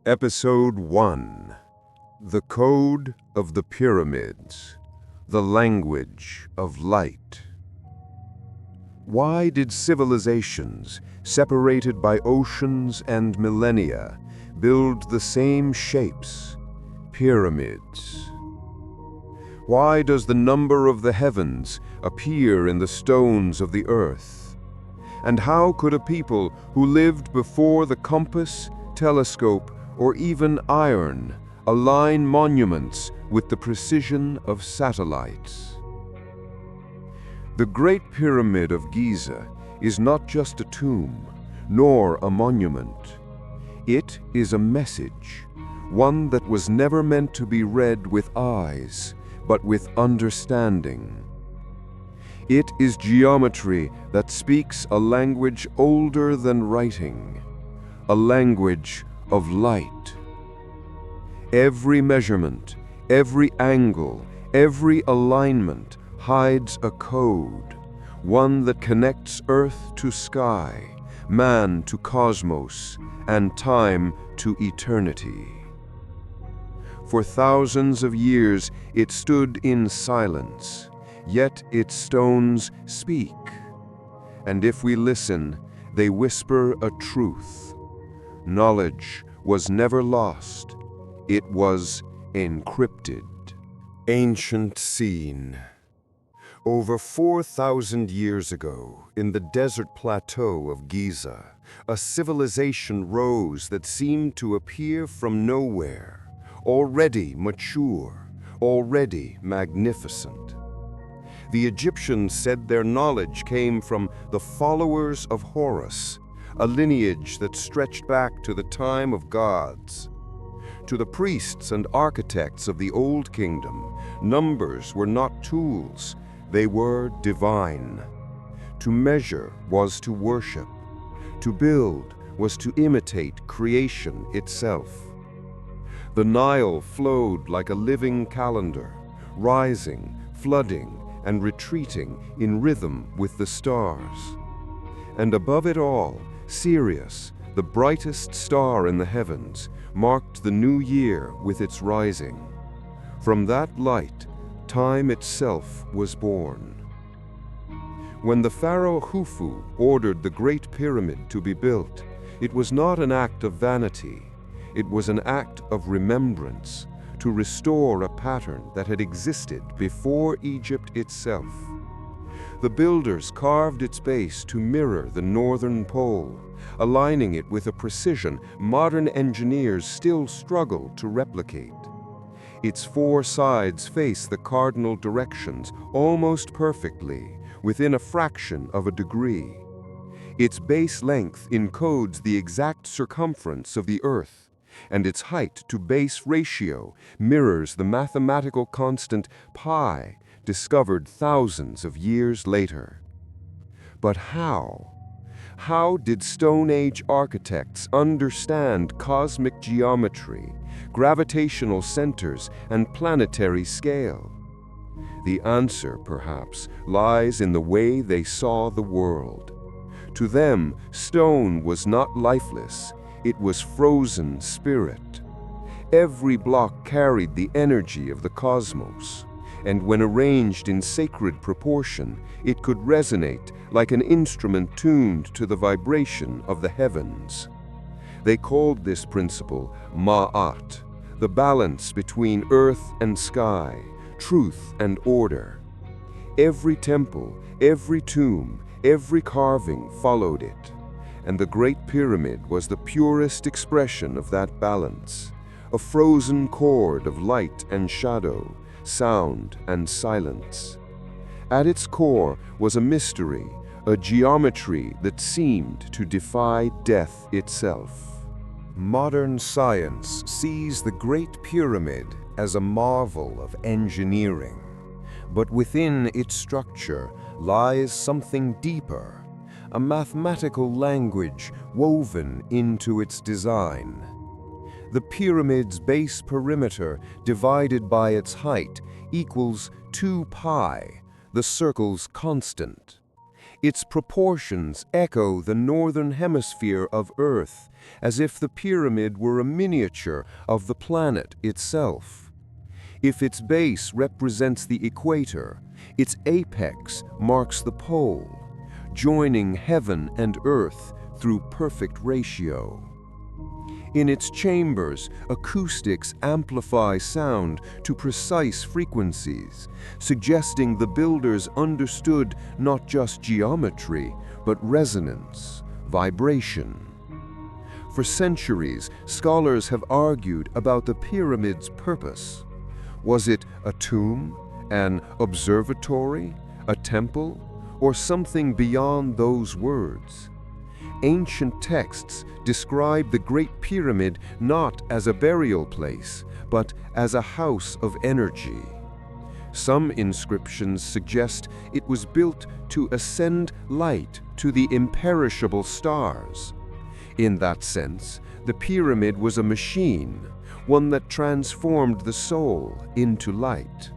Episode 1: The Code of the Pyramids, the Language of Light. Why did civilizations, separated by oceans and millennia, build the same shapes, pyramids? Why does the number of the heavens appear in the stones of the earth? And how could a people who lived before the compass, telescope, or even iron align monuments with the precision of satellites? The Great Pyramid of Giza is not just a tomb, nor a monument. It is a message, one that was never meant to be read with eyes, but with understanding. It is geometry that speaks a language older than writing, a language of light. Every measurement, every angle, every alignment hides a code, one that connects earth to sky, man to cosmos, and time to eternity. For thousands of years it stood in silence, yet its stones speak. And if we listen, they whisper a truth. Knowledge was never lost. It was encrypted. Ancient scene. Over 4,000 years ago, in the desert plateau of Giza, a civilization rose that seemed to appear from nowhere, already mature, already magnificent. The Egyptians said their knowledge came from the followers of Horus, a lineage that stretched back to the time of gods. To the priests and architects of the Old Kingdom, numbers were not tools, they were divine. To measure was to worship. To build was to imitate creation itself. The Nile flowed like a living calendar, rising, flooding, and retreating in rhythm with the stars. And above it all, Sirius, the brightest star in the heavens, marked the new year with its rising. From that light, time itself was born. When the pharaoh Khufu ordered the Great Pyramid to be built, it was not an act of vanity. It was an act of remembrance, to restore a pattern that had existed before Egypt itself. The builders carved its base to mirror the northern pole, aligning it with a precision modern engineers still struggle to replicate. Its four sides face the cardinal directions almost perfectly, within a fraction of a degree. Its base length encodes the exact circumference of the Earth, and its height to base ratio mirrors the mathematical constant pi, discovered thousands of years later. But how? How did Stone Age architects understand cosmic geometry, gravitational centers, and planetary scale? The answer, perhaps, lies in the way they saw the world. To them, stone was not lifeless, it was frozen spirit. Every block carried the energy of the cosmos, and when arranged in sacred proportion, it could resonate like an instrument tuned to the vibration of the heavens. They called this principle Ma'at, the balance between earth and sky, truth and order. Every temple, every tomb, every carving followed it, and the Great Pyramid was the purest expression of that balance, a frozen chord of light and shadow, sound and silence. At its core was a mystery, a geometry that seemed to defy death itself. Modern science sees the Great Pyramid as a marvel of engineering, but within its structure lies something deeper, a mathematical language woven into its design. The pyramid's base perimeter divided by its height equals 2 pi, the circle's constant. Its proportions echo the northern hemisphere of Earth, as if the pyramid were a miniature of the planet itself. If its base represents the equator, its apex marks the pole, joining heaven and earth through perfect ratio. In its chambers, acoustics amplify sound to precise frequencies, suggesting the builders understood not just geometry, but resonance, vibration. For centuries, scholars have argued about the pyramid's purpose. Was it a tomb, an observatory, a temple, or something beyond those words? Ancient texts describe the Great Pyramid not as a burial place, but as a house of energy. Some inscriptions suggest it was built to ascend light to the imperishable stars. In that sense, the pyramid was a machine, one that transformed the soul into light.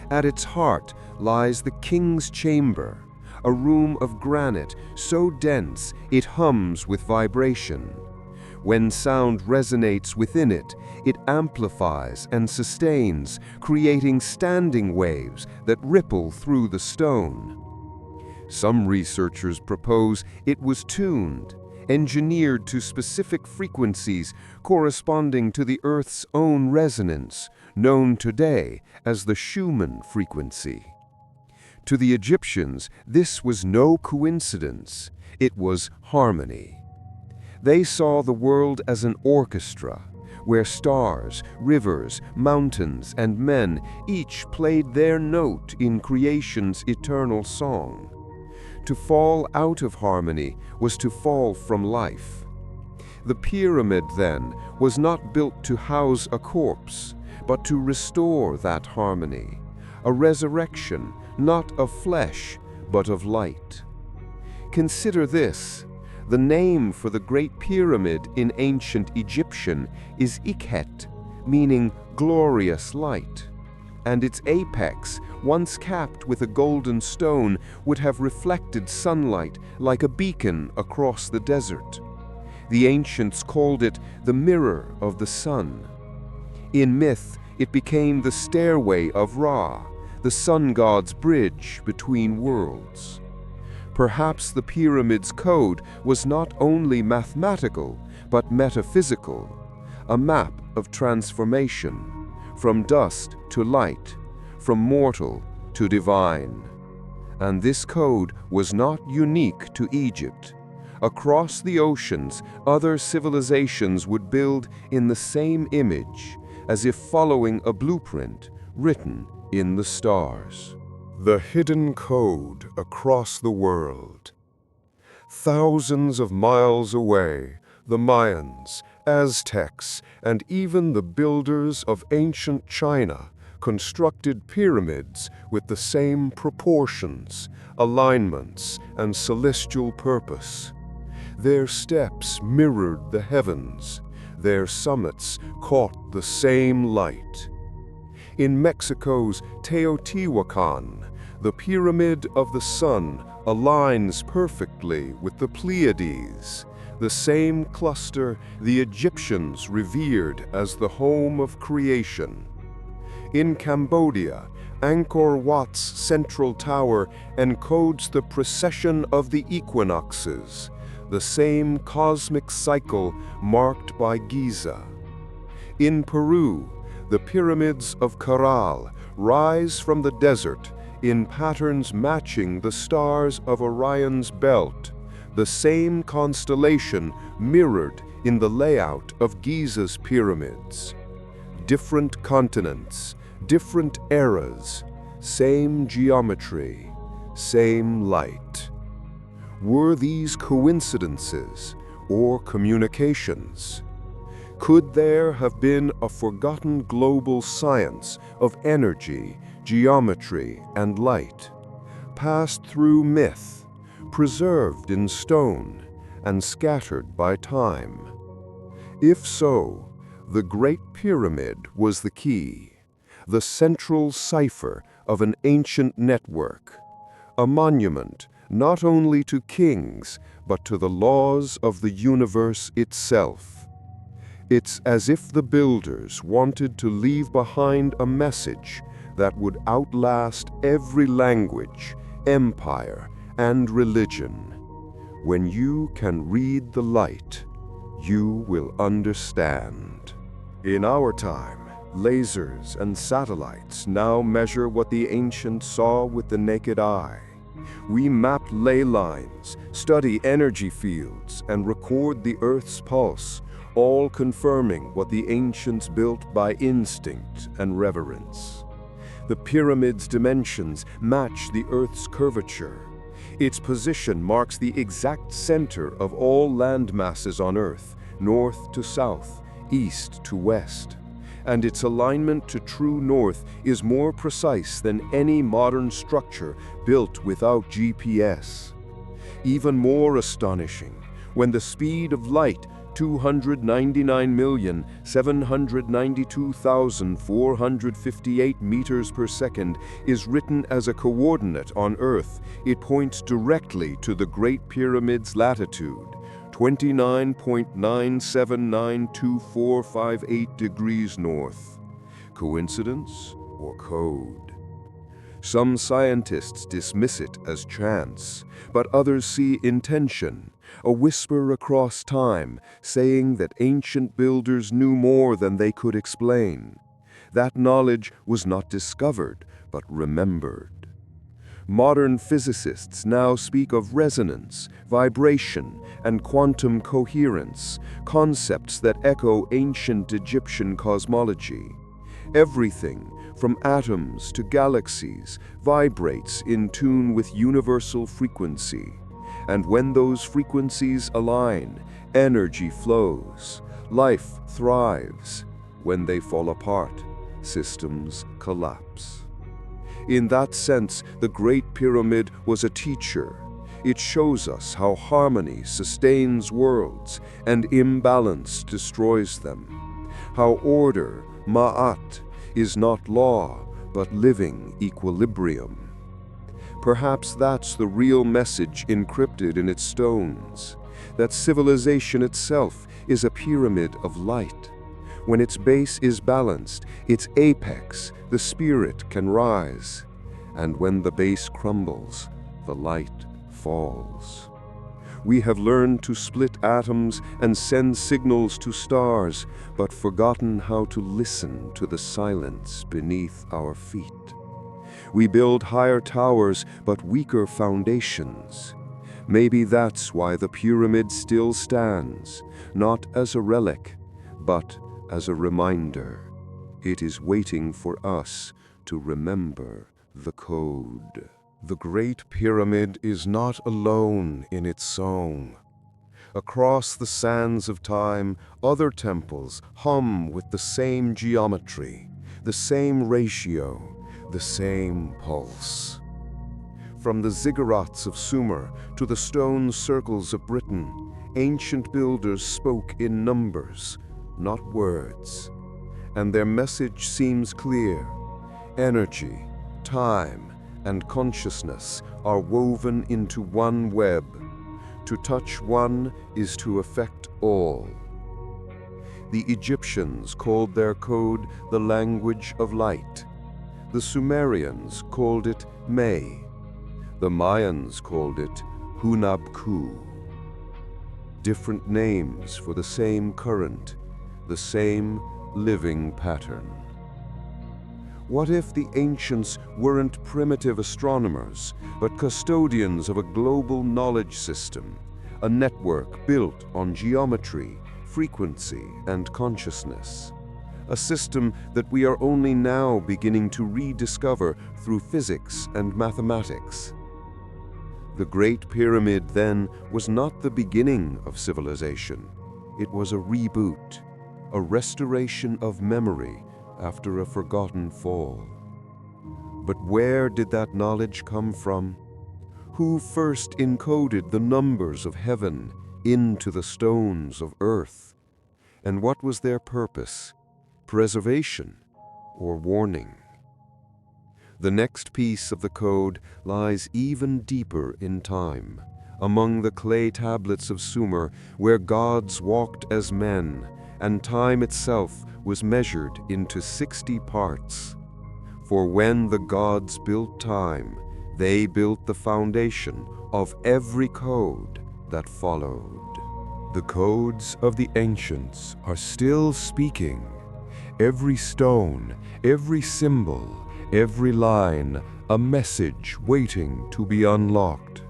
At its heart lies the king's chamber, a room of granite so dense it hums with vibration. When sound resonates within it, it amplifies and sustains, creating standing waves that ripple through the stone. Some researchers propose it was tuned, engineered to specific frequencies corresponding to the Earth's own resonance, known today as the Schumann frequency. To the Egyptians, this was no coincidence. It was harmony. They saw the world as an orchestra, where stars, rivers, mountains, and men each played their note in creation's eternal song. To fall out of harmony was to fall from life. The pyramid, then, was not built to house a corpse, but to restore that harmony, a resurrection, not of flesh, but of light. Consider this. The name for the Great Pyramid in ancient Egyptian is Ikhet, meaning glorious light. And its apex, once capped with a golden stone, would have reflected sunlight like a beacon across the desert. The ancients called it the mirror of the sun. In myth, it became the stairway of Ra, the sun god's bridge between worlds. Perhaps the pyramid's code was not only mathematical, but metaphysical, a map of transformation, from dust to light, from mortal to divine. And this code was not unique to Egypt. Across the oceans, other civilizations would build in the same image, as if following a blueprint written in the stars. The hidden code across the world. Thousands of miles away, the Mayans, Aztecs, and even the builders of ancient China constructed pyramids with the same proportions, alignments, and celestial purpose. Their steps mirrored the heavens. Their summits caught the same light. In Mexico's Teotihuacan, the Pyramid of the Sun aligns perfectly with the Pleiades, the same cluster the Egyptians revered as the home of creation. In Cambodia, Angkor Wat's central tower encodes the precession of the equinoxes, the same cosmic cycle marked by Giza. In Peru, the pyramids of Caral rise from the desert in patterns matching the stars of Orion's belt, the same constellation mirrored in the layout of Giza's pyramids. Different continents, different eras, same geometry, same light. Were these coincidences or communications? Could there have been a forgotten global science of energy, geometry, and light, passed through myth, preserved in stone, and scattered by time? If so, the Great Pyramid was the key, the central cipher of an ancient network, a monument not only to kings, but to the laws of the universe itself. It's as if the builders wanted to leave behind a message that would outlast every language, empire, and religion. When you can read the light, you will understand. In our time, lasers and satellites now measure what the ancients saw with the naked eye. We map ley lines, study energy fields, and record the Earth's pulse, all confirming what the ancients built by instinct and reverence. The pyramid's dimensions match the Earth's curvature. Its position marks the exact center of all land masses on Earth, north to south, east to west. And its alignment to true north is more precise than any modern structure built without GPS. Even more astonishing, when the speed of light, 299,792,458 meters per second, is written as a coordinate on Earth, it points directly to the Great Pyramid's latitude, 29.9792458 degrees north. Coincidence or code? Some scientists dismiss it as chance, but others see intention, a whisper across time saying that ancient builders knew more than they could explain. That knowledge was not discovered, but remembered. Modern physicists now speak of resonance, vibration, and quantum coherence, concepts that echo ancient Egyptian cosmology. Everything, from atoms to galaxies, vibrates in tune with universal frequency. And when those frequencies align, energy flows, life thrives. When they fall apart, systems collapse. In that sense, the Great Pyramid was a teacher. It shows us how harmony sustains worlds and imbalance destroys them. How order, ma'at, is not law, but living equilibrium. Perhaps that's the real message encrypted in its stones, that civilization itself is a pyramid of light. When its base is balanced, its apex, the spirit, can rise. And when the base crumbles, the light falls. We have learned to split atoms and send signals to stars, but forgotten how to listen to the silence beneath our feet. We build higher towers, but weaker foundations. Maybe that's why the pyramid still stands, not as a relic, but as a reminder. It is waiting for us to remember the code. The Great Pyramid is not alone in its song. Across the sands of time, other temples hum with the same geometry, the same ratio, the same pulse. From the ziggurats of Sumer to the stone circles of Britain, ancient builders spoke in numbers, not words. And their message seems clear. Energy, time, and consciousness are woven into one web. To touch one is to affect all. The Egyptians called their code the language of light. The Sumerians called it May. The Mayans called it Hunabku. Different names for the same current, the same living pattern. What if the ancients weren't primitive astronomers, but custodians of a global knowledge system, a network built on geometry, frequency, and consciousness? A system that we are only now beginning to rediscover through physics and mathematics. The Great Pyramid, then, was not the beginning of civilization. It was a reboot, a restoration of memory after a forgotten fall. But where did that knowledge come from? Who first encoded the numbers of heaven into the stones of earth? And what was their purpose? Preservation or warning? The next piece of the code lies even deeper in time, among the clay tablets of Sumer, where gods walked as men, and time itself was measured into 60 parts. For when the gods built time, they built the foundation of every code that followed. The codes of the ancients are still speaking. Every stone, every symbol, every line, a message waiting to be unlocked.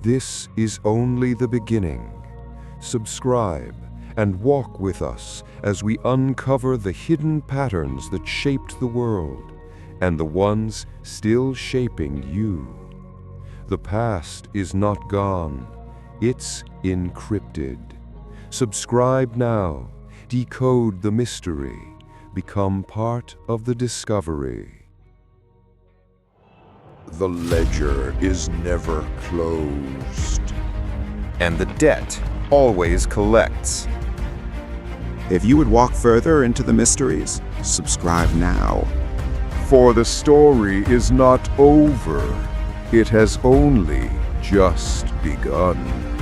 This is only the beginning. Subscribe and walk with us as we uncover the hidden patterns that shaped the world and the ones still shaping you. The past is not gone, it's encrypted. Subscribe now, decode the mystery, become part of the discovery. The ledger is never closed. And the debt always collects. If you would walk further into the mysteries, subscribe now. For the story is not over. It has only just begun.